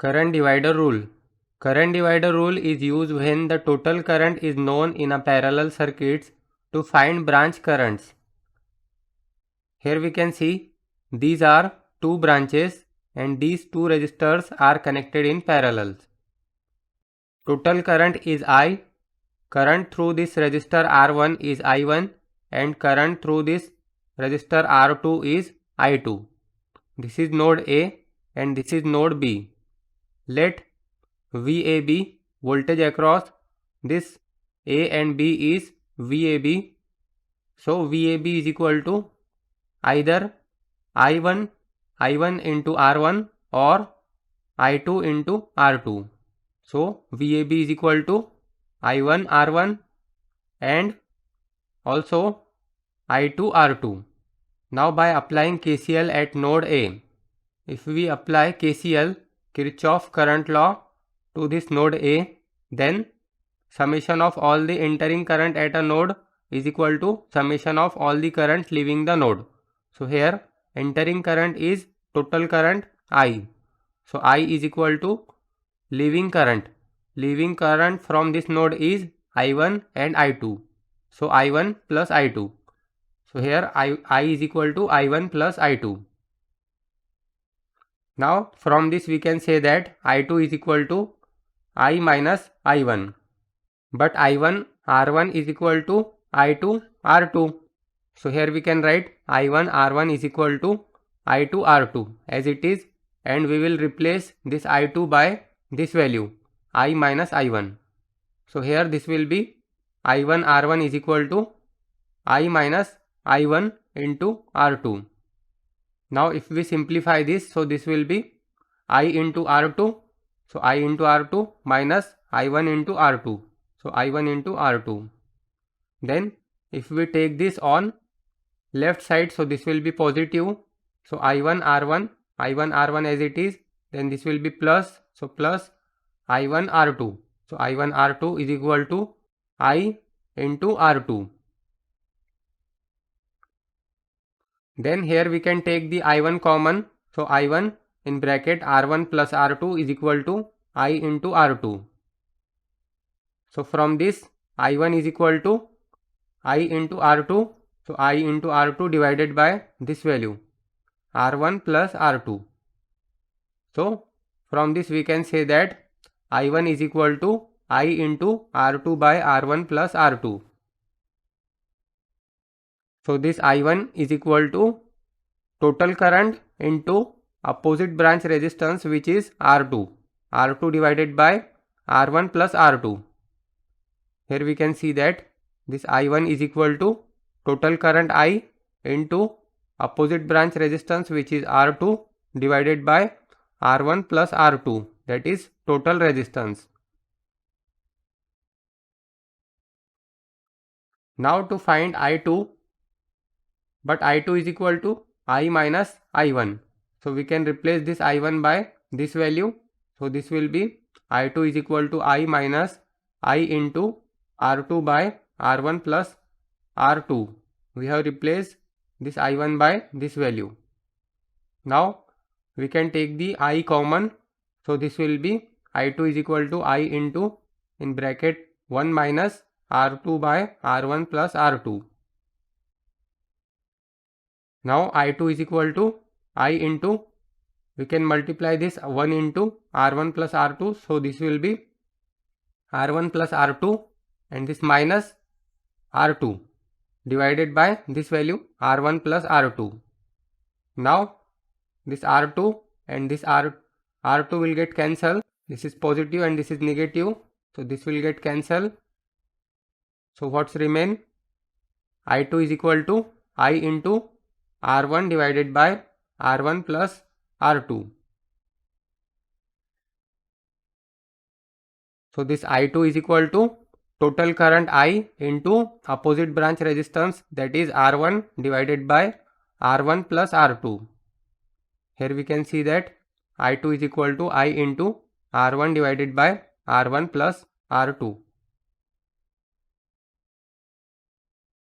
Current divider rule. Current divider rule is used when the total current is known in a parallel circuits to find branch currents. Here we can see these are two branches and these two resistors are connected in parallel. Total current is I. Current through this resistor R1 is I1 and current through this resistor R2 is I2. This is node A and this is node B. Let VAB, voltage across this A and B is VAB. So VAB is equal to either I1 into R1 or I2 into R2. So VAB is equal to I1 R1 and also I2 R2. Now by applying KCL at node A, if we apply KCL, Kirchhoff current law, to this node A, then summation of all the entering current at a node is equal to summation of all the currents leaving the node. So here entering current is total current I. So I is equal to leaving current. Leaving current from this node is I1 and I2. So I1 plus I2. So here I is equal to I1 plus I2. Now from this we can say that I2 is equal to I minus I1. But I1 R1 is equal to I2 R2. So here we can write I1 R1 is equal to I2 R2 as it is, and we will replace this I2 by this value I minus I1. So here this will be I1 R1 is equal to I minus I1 into R2. Now if we simplify this, so this will be I into R2. So I into R2 minus I1 into R2. So I1 into R2. Then if we take this on left side, so this will be positive. So I1 R1 as it is. Then this will be plus. So plus I1 R2. So I1 R2 is equal to I into R2. Then here we can take the I1 common. So I1 in bracket R1 plus R2 is equal to I into R2. So from this I1 is equal to I into R2. So I into R2 divided by this value R1 plus R2. So from this we can say that I1 is equal to I into R2 by R1 plus R2. So this I1 is equal to total current into opposite branch resistance, which is R2. R2 divided by R1 plus R2. Here we can see that this I1 is equal to total current I into opposite branch resistance, which is R2 divided by R1 plus R2, that is total resistance. Now to find I2, but I2 is equal to I minus I1. So we can replace this I1 by this value. So this will be I2 is equal to I minus I into R2 by R1 plus R2. We have replaced this I1 by this value. Now we can take the I common. So this will be I2 is equal to I into in bracket 1 minus R2 by R1 plus R2. Now I2 is equal to I into, we can multiply this 1 into R1 plus R2. So this will be R1 plus R2 and this minus R2 divided by this value R1 plus R2. Now this R2 and this R2 will get cancelled. This is positive and this is negative. So this will get cancelled. So what's remain? I2 is equal to I into R1 divided by R1 plus R2. So this I2 is equal to total current I into opposite branch resistance, that is R1 divided by R1 plus R2. Here we can see that I2 is equal to I into R1 divided by R1 plus R2.